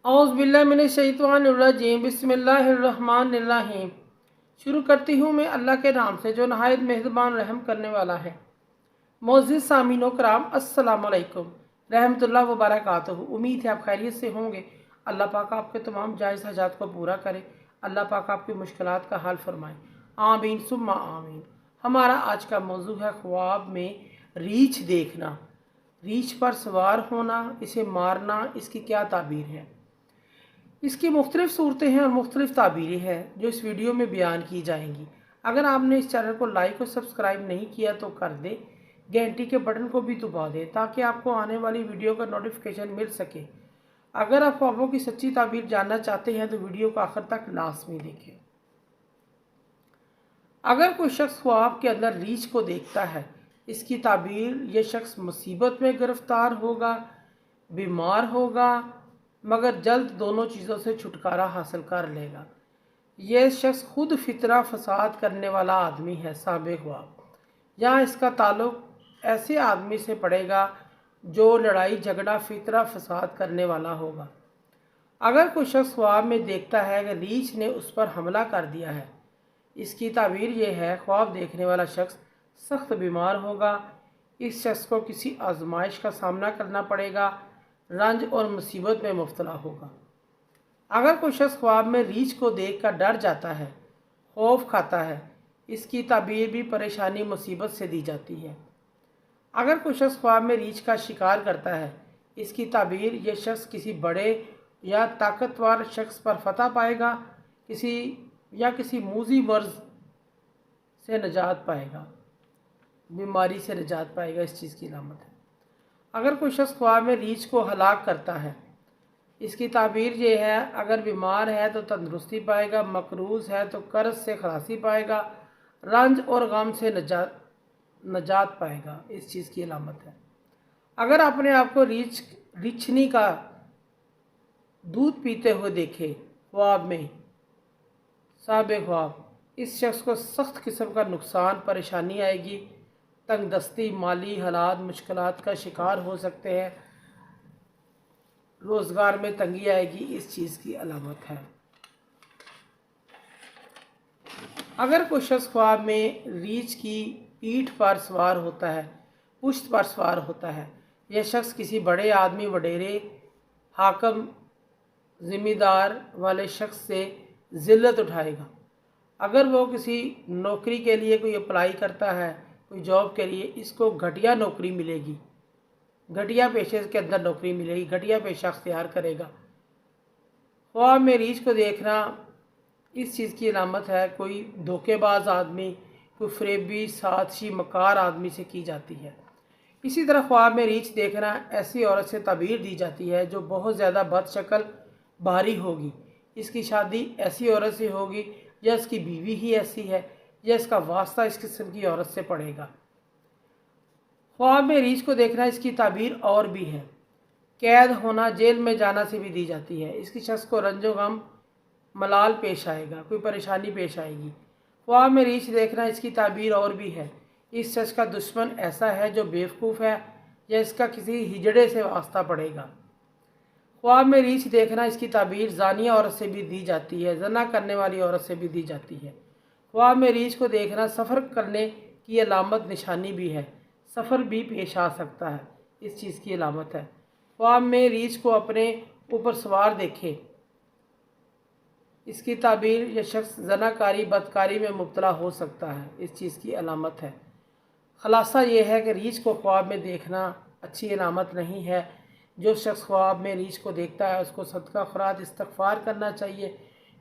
औज़ुबिल्लाहिमिनश्शैतानिर्रजीम बिस्मिल्लाहिर्रहमानिर्रहीम। शुरू करती हूँ मैं अल्लाह के नाम से जो नहायत मेहरबान रहम करने वाला है। मोअज़्ज़िज़ सामीनो कराम, अस्सलाम वालेकुम रहमतुल्लाह व बरकातहू। उम्मीद है आप खैरियत से होंगे। अल्लाह पाक आपके तमाम जायज़ हाजात को पूरा करे। अल्लाह पाक आपकी मुश्किलात का हल फरमाए। आमीन सुम्मा आमीन। हमारा आज का मौजू है ख्वाब में रीछ देखना, रीछ पर सवार होना, इसे मारना, इसकी क्या ताबीर है। इसकी मुख्तलिफ़ सूरतें हैं और मुख्तलिफ़ ताबीरें हैं जो इस वीडियो में बयान की जाएंगी। अगर आपने इस चैनल को लाइक और सब्सक्राइब नहीं किया तो कर दें, घंटी के बटन को भी दबा दें ताकि आपको आने वाली वीडियो का नोटिफिकेशन मिल सके। अगर आप ख्वाबों की सच्ची ताबीर जानना चाहते हैं तो वीडियो को आखिर तक लाजमी देखें। अगर कोई शख्स ख्वाब के अंदर रीछ को देखता है, इसकी ताबीर यह शख्स मुसीबत में गिरफ्तार होगा, बीमार होगा, मगर जल्द दोनों चीज़ों से छुटकारा हासिल कर लेगा। यह शख्स खुद फितरा फसाद करने वाला आदमी है। साबिक़ ख्वाब यहाँ इसका ताल्लुक ऐसे आदमी से पड़ेगा जो लड़ाई झगड़ा फितरा फसाद करने वाला होगा। अगर कोई शख्स ख्वाब में देखता है कि रीछ ने उस पर हमला कर दिया है, इसकी ताबीर यह है ख्वाब देखने वाला शख्स सख्त बीमार होगा। इस शख्स को किसी आजमाइश का सामना करना पड़ेगा, रंज और मुसीबत में मुब्तला होगा। अगर कोई शख्स ख्वाब में रीछ को देख कर डर जाता है, खौफ खाता है, इसकी ताबीर भी परेशानी मुसीबत से दी जाती है। अगर कोई शख्स ख्वाब में रीछ का शिकार करता है, इसकी ताबीर यह शख्स किसी बड़े या ताकतवर शख्स पर फतह पाएगा, किसी मूजी मर्ज से निजात पाएगा, बीमारी से निजात पाएगा, इस चीज़ की अलामत है। अगर कोई शख्स ख्वाब में रीछ को हलाक करता है, इसकी ताबीर ये है अगर बीमार है तो तंदुरुस्ती पाएगा, मकरूज़ है तो कर्ज से खलासी पाएगा, रंज और गम से नजात पाएगा, इस चीज़ की अलामत है। अगर अपने आप को रीछनी का दूध पीते हुए देखे ख्वाब में, साबिक़ ख्वाब, इस शख्स को सख्त किस्म का नुकसान परेशानी आएगी, तंगदस्ती, माली हालात मुश्किलात का शिकार हो सकते हैं, रोज़गार में तंगी आएगी, इस चीज़ की अलामत है। अगर कोई शख्स ख्वाब में रीछ की पीठ पर सवार होता है, पुश्त पर सवार होता है, यह शख्स किसी बड़े आदमी, वडेरे, हाकम, ज़िम्मेदार वाले शख्स से ज़िल्लत उठाएगा। अगर वो किसी नौकरी के लिए कोई अप्लाई करता है, कोई जॉब के लिए, इसको घटिया नौकरी मिलेगी, घटिया पेशे के अंदर नौकरी मिलेगी, घटिया पेशा अख्तियार करेगा। ख्वाब में रीछ को देखना इस चीज़ की अलामत है कोई धोखेबाज आदमी, कोई फरेबी, साजिशी, मकार आदमी से की जाती है। इसी तरह ख्वाब में रीछ देखना ऐसी औरत से ताबीर दी जाती है जो बहुत ज़्यादा बदशक्ल, भारी होगी, इसकी शादी ऐसी औरत से होगी या इसकी बीवी ही ऐसी है या इसका वास्ता इस किस्म की औरत से पड़ेगा। ख्वाब में रीछ को देखना इसकी ताबीर और भी है, कैद होना, जेल में जाना से भी दी जाती है। इसकी शख्स को रंजो गम, मलाल पेश आएगा, कोई परेशानी पेश आएगी। ख्वाब में रीछ देखना इसकी ताबीर और भी है, इस शख्स का दुश्मन ऐसा है जो बेवकूफ़ है या इसका किसी हिजड़े से वास्ता पड़ेगा। ख्वाब में रीछ देखना इसकी ताबीर ज़ानिया औरत से भी दी जाती है, जना करने वाली औरत से भी दी जाती है। ख्वाब में रीछ को देखना सफ़र करने की अलामत निशानी भी है, सफ़र भी पेश आ सकता है, इस चीज़ की अलामत है। ख्वाब में रीछ को अपने ऊपर सवार देखे, इसकी ताबीर यह शख्स ज़नाकारी, बदकारी में मुब्तला हो सकता है, इस चीज़ की अलामत है। ख़ुलासा ये है कि रीछ को ख्वाब में देखना अच्छी अलामत नहीं है। जो शख्स ख्वाब में रीछ को देखता है उसको सदका खैरात इस्तग़फ़ार करना चाहिए,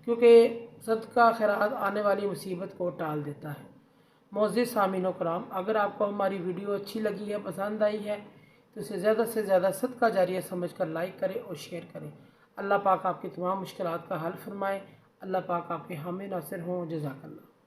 क्योंकि सदका खैरात आने वाली मुसीबत को टाल देता है। मोअज़्ज़िज़ सामीनो कराम, अगर आपको हमारी वीडियो अच्छी लगी है, पसंद आई है, तो इसे ज़्यादा से ज़्यादा सदका जारिया समझकर लाइक करें और शेयर करें। अल्लाह पाक आपकी तमाम मुश्किलात का हल फरमाए। अल्लाह पाक आपके हामी नासिर हों। जज़ाकल्लाह।